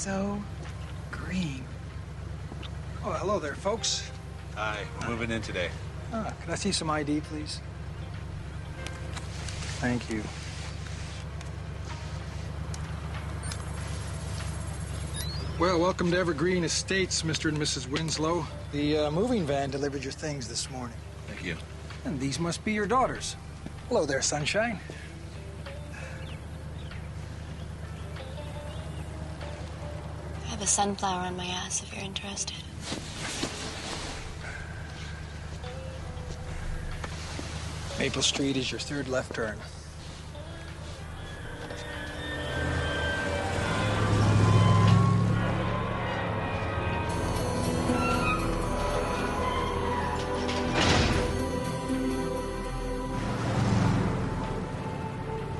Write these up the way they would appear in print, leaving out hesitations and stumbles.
so green. Oh, hello there, folks. Hi, we're moving in today. Could I see some ID, please? Thank you. Well, welcome to Evergreen Estates, Mr. and Mrs. Winslow. The moving van delivered your things this morning. Thank you. And these must be your daughters. Hello there, sunshine. I have a sunflower on my ass if you're interested. Maple Street is your third left turn.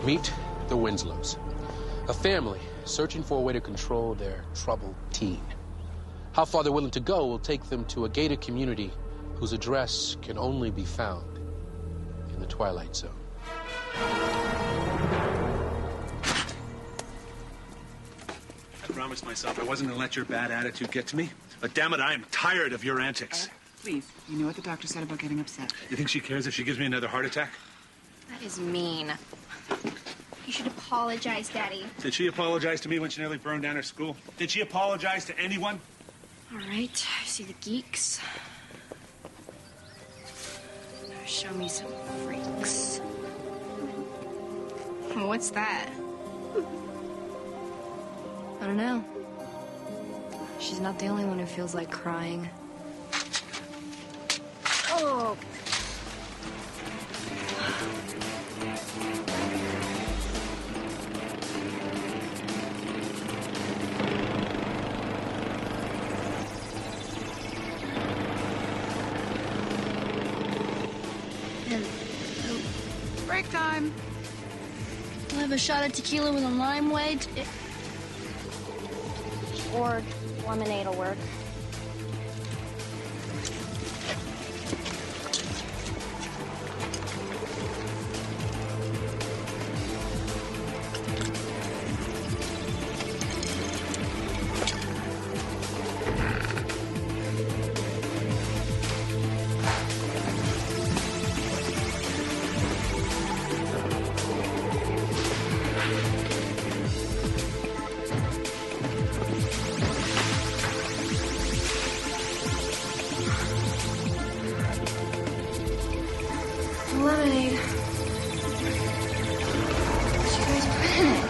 Meet the Winslows, a family searching for a way to control their troubled teen. How far they're willing to go will take them to a gated community whose address can only be found in the Twilight Zone. I promised myself I wasn't going to let your bad attitude get to me. But damn it, I am tired of your antics. Please, you know what the doctor said about getting upset. You think she cares if she gives me another heart attack? That is mean. You should apologize, Daddy. Did she apologize to me when she nearly burned down her school? Did she apologize to anyone? All right, I see the geeks. Now show me some freaks. What's that? I don't know. She's not the only one who feels like crying. Oh. Break time. I'll have a shot of tequila with a lime wedge. Or lemonade will work. Lemonade. What you guys put in it?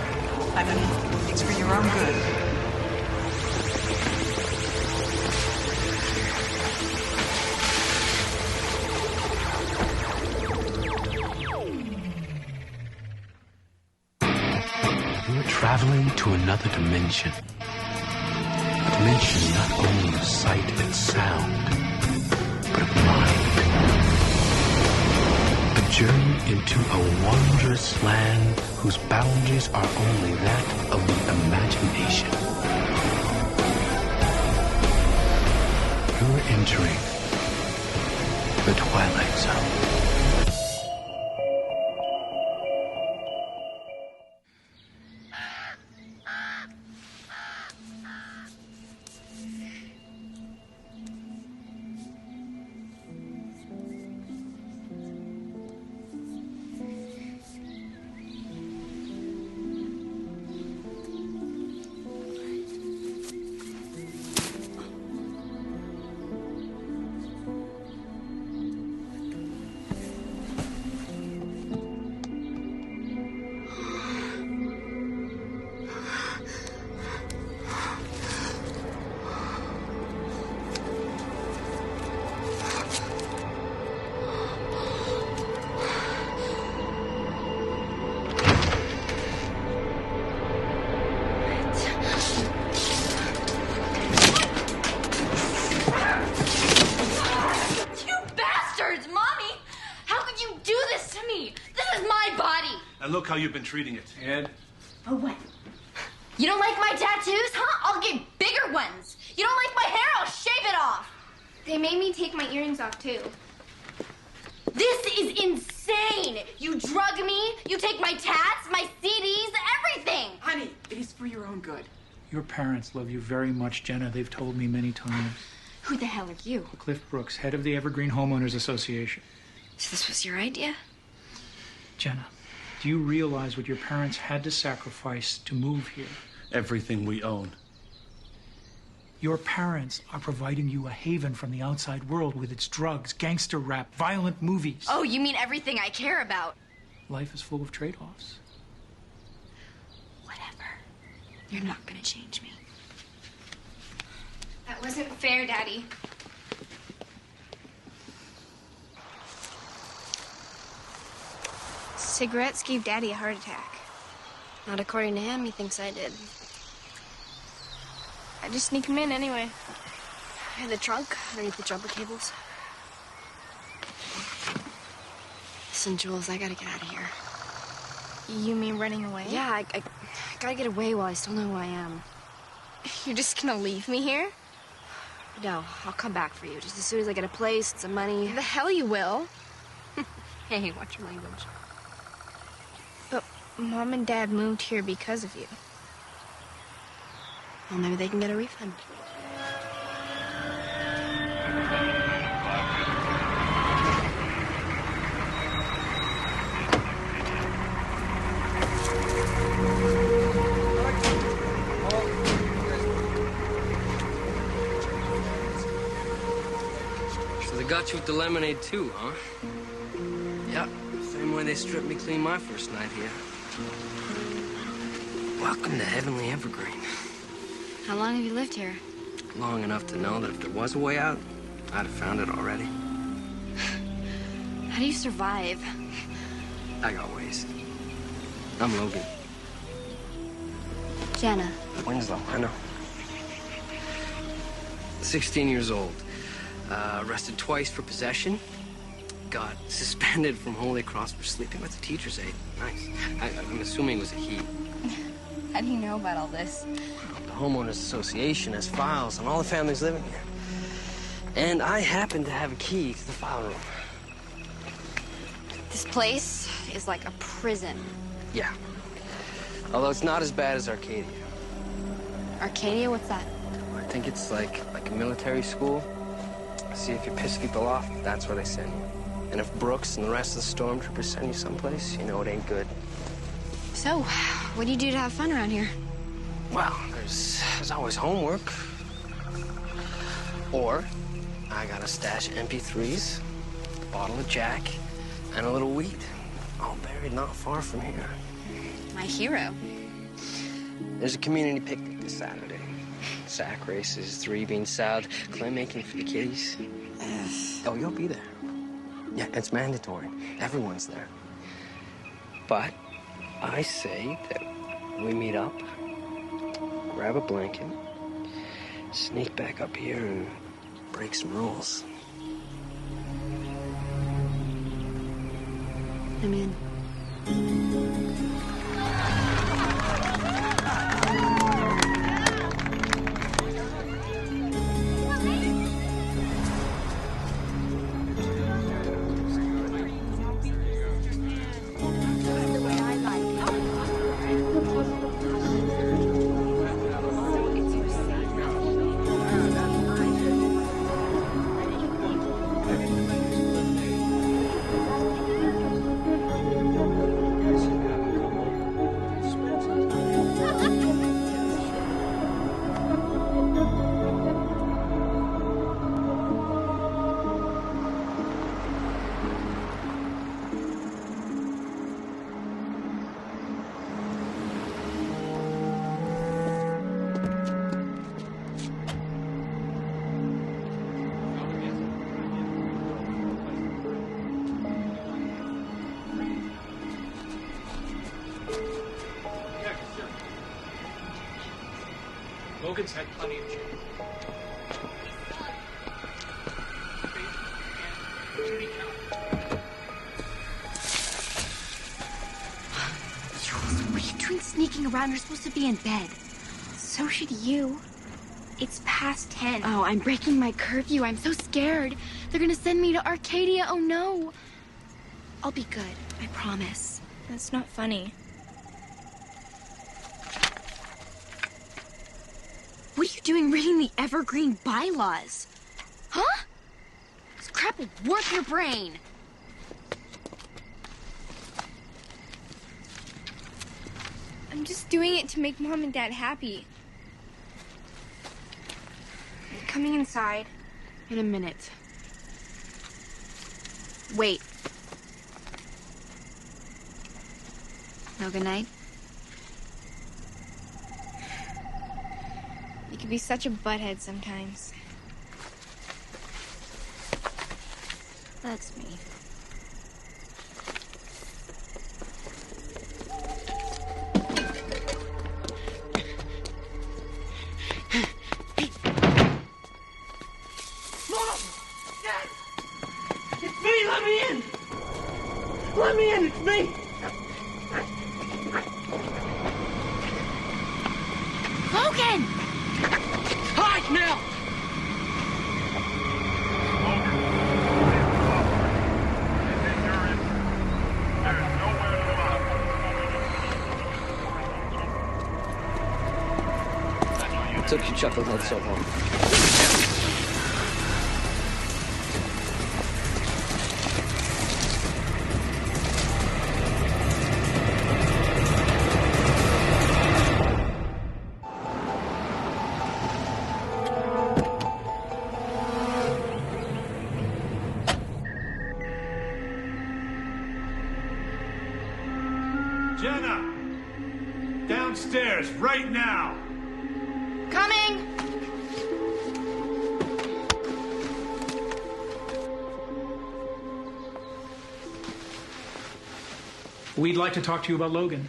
I mean, it's for your own good. You're traveling to another dimension. A dimension not only of sight and sound, but of mind. A journey into a wondrous land whose boundaries are only that of the imagination. You're entering the Twilight Zone. And look how you've been treating it. And? Oh, what? You don't like my tattoos, huh? I'll get bigger ones. You don't like my hair? I'll shave it off. They made me take my earrings off, too. This is insane. You drug me, you take my tats, my CDs, everything. Honey, it is for your own good. Your parents love you very much, Jenna. They've told me many times. Who the hell are you? Cliff Brooks, head of the Evergreen Homeowners Association. So this was your idea? Jenna, do you realize what your parents had to sacrifice to move here? Everything we own. Your parents are providing you a haven from the outside world with its drugs, gangster rap, violent movies. Oh, you mean everything I care about? Life is full of trade-offs. Whatever. You're not gonna change me. That wasn't fair, Daddy. Cigarettes gave Daddy a heart attack. Not according to him, he thinks I did. I just sneak them in anyway. In the trunk, underneath the jumper cables. Listen, Jules, I gotta get out of here. You mean running away? Yeah, I gotta get away while I still know who I am. You're just gonna leave me here? No, I'll come back for you just as soon as I get a place, some money. The hell you will. Hey, watch your language. But Mom and Dad moved here because of you. Well, maybe they can get a refund. So they got you with the lemonade too, huh? Yep, same way they stripped me clean my first night here. Welcome to Heavenly Evergreen. How long have you lived here? Long enough to know that if there was a way out, I'd have found it already. How do you survive? I got ways. I'm Logan. Jenna. Winslow, I know. 16 years old. Arrested twice for possession. Got suspended from Holy Cross for sleeping with a teacher's aide. Nice. I'm assuming it was a he. How do you know about all this? The Homeowners Association has files on all the families living here. And I happen to have a key to the file room. This place is like a prison. Yeah. Although it's not as bad as Arcadia. Arcadia? What's that? I think it's like a military school. See, if you piss people off, that's where they send you. And if Brooks and the rest of the stormtroopers send you someplace, you know it ain't good. So, what do you do to have fun around here? Well, there's always homework. Or I got a stash of MP3s, a bottle of Jack, and a little weed. All buried not far from here. My hero. There's a community picnic this Saturday. Sack races, 3-bean salad, clay making for the kiddies. Oh, you'll be there. Yeah, it's mandatory. Everyone's there. But I say that we meet up, grab a blanket, sneak back up here and break some rules. I'm in. Logan's had plenty of chance. Jules, what are you doing sneaking around? You're supposed to be in bed. So should you. It's past 10. Oh, I'm breaking my curfew. I'm so scared. They're gonna send me to Arcadia. Oh, no. I'll be good. I promise. That's not funny. What are you doing reading the Evergreen bylaws? Huh? This crap will warp your brain. I'm just doing it to make Mom and Dad happy. Coming inside. In a minute. Wait. No good night? You can be such a butthead sometimes. That's me. Let me in! Let me in, it's me! Logan! Hide now! Took your chucklehead so long. Jenna! Downstairs, right now! Coming! We'd like to talk to you about Logan.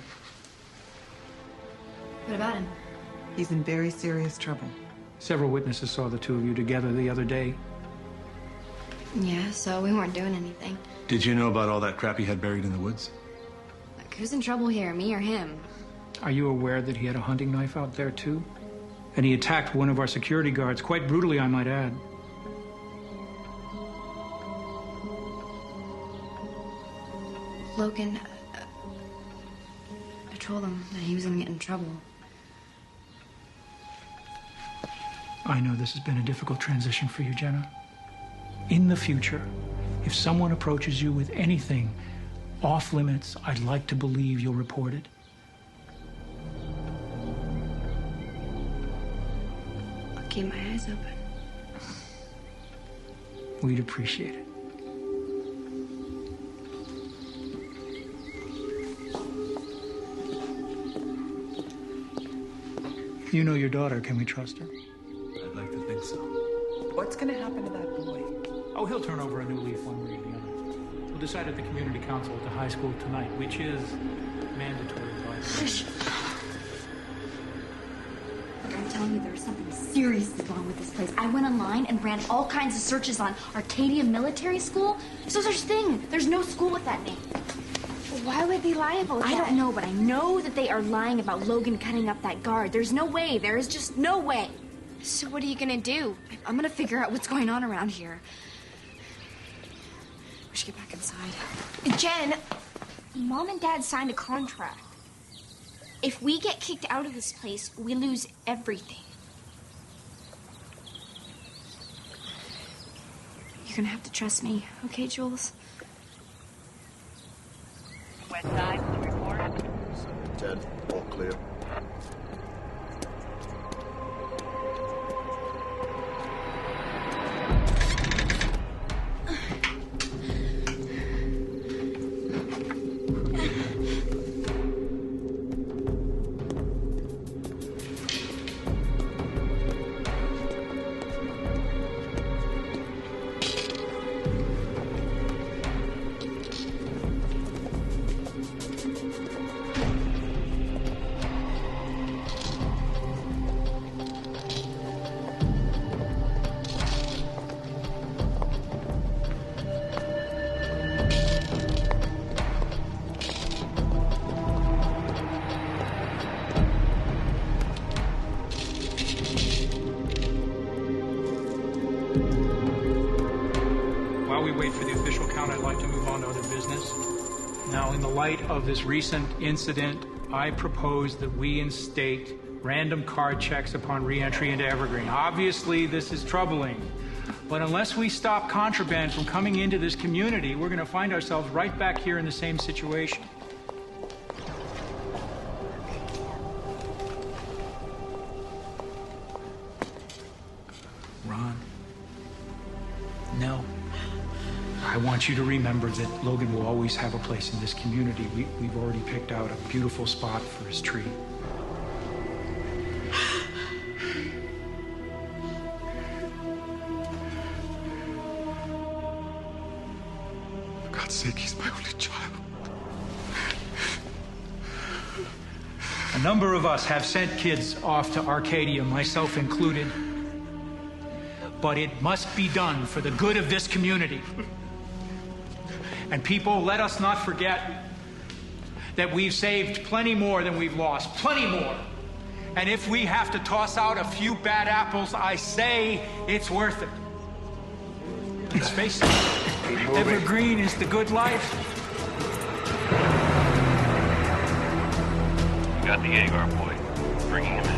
What about him? He's in very serious trouble. Several witnesses saw the two of you together the other day. Yeah, so we weren't doing anything. Did you know about all that crap he had buried in the woods? Like, who's in trouble here, me or him? Are you aware that he had a hunting knife out there, too? And he attacked one of our security guards, quite brutally, I might add. Logan, I told him that he was gonna get in trouble. I know this has been a difficult transition for you, Jenna. In the future, if someone approaches you with anything off limits, I'd like to believe you'll report it. I'll keep my eyes open. We'd appreciate it. You know your daughter. Can we trust her? I'd like to think so. What's going to happen to that boy? Oh, he'll turn over a new leaf one way or the other. We'll decide at the community council at the high school tonight, which is mandatory. Shush. Look, I'm telling you, there's something seriously wrong with this place. I went online and ran all kinds of searches on Arcadia Military School. There's no such thing. There's no school with that name. Why would they lie about that? I don't know, but I know that they are lying about Logan cutting up that guard. There's no way. There is just no way. So what are you gonna do? I'm gonna figure out what's going on around here. We should get back inside. Jen, Mom and Dad signed a contract. If we get kicked out of this place, we lose everything. You're gonna have to trust me, okay, Jules? West side, report. 10, all clear. While we wait for the official count, I'd like to move on to other business. Now, in the light of this recent incident, I propose that we instate Random card checks upon re-entry into Evergreen. Obviously, this is troubling. But unless we stop contraband from coming into this community, we're going to find ourselves right back here in the same situation. Ron. No. I want you to remember that Logan will always have a place in this community. We've already picked out a beautiful spot for his tree. For God's sake, he's my only child. A number of us have sent kids off to Arcadia, myself included. But it must be done for the good of this community. And people, let us not forget that we've saved plenty more than we've lost. Plenty more. And if we have to toss out a few bad apples, I say it's worth it. Let's face it, Evergreen is the good life. You got the Agar boy. Bringing him in.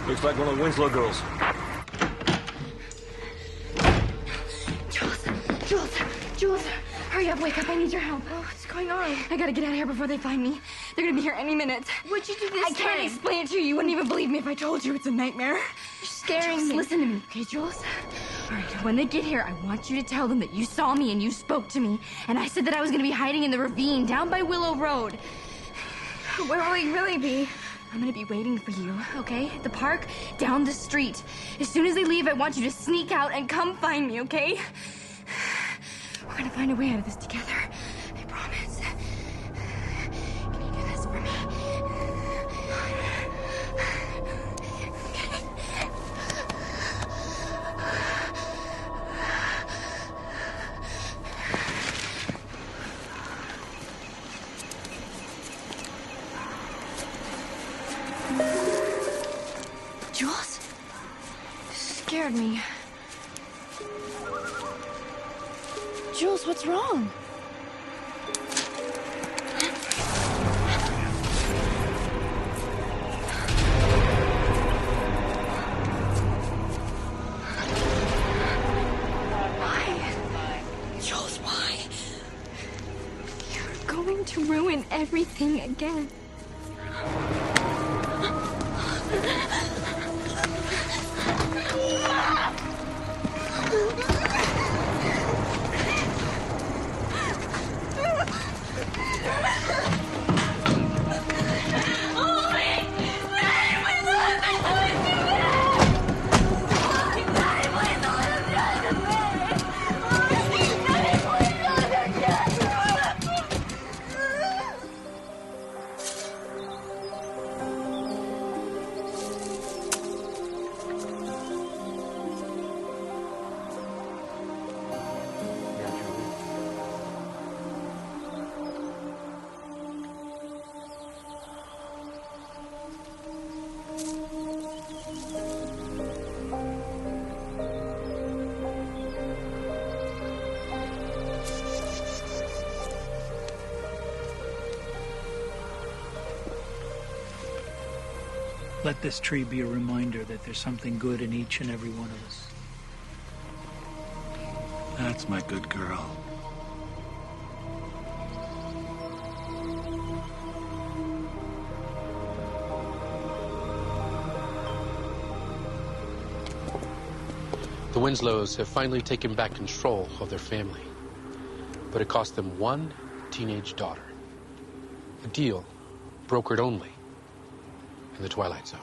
Looks like one of the Winslow girls. Jules, hurry up, wake up, I need your help. Oh, what's going on? I gotta get out of here before they find me. They're gonna be here any minute. What'd you do this I can't explain it to you. You wouldn't even believe me if I told you. It's a nightmare. You're scaring me. Listen to me, okay, Jules? All right, when they get here, I want you to tell them that you saw me and you spoke to me. And I said that I was gonna be hiding in the ravine down by Willow Road. Where will he really be? I'm gonna be waiting for you, okay? At the park, down the street. As soon as they leave, I want you to sneak out and come find me, okay? We're gonna find a way out of this together. I promise. Can you do this for me? Jules? This scared me. Jules, what's wrong? Why? Jules, why? You're going to ruin everything again. Let this tree be a reminder that there's something good in each and every one of us. That's my good girl. The Winslows have finally taken back control of their family, but it cost them one teenage daughter. A deal brokered only in the Twilight Zone.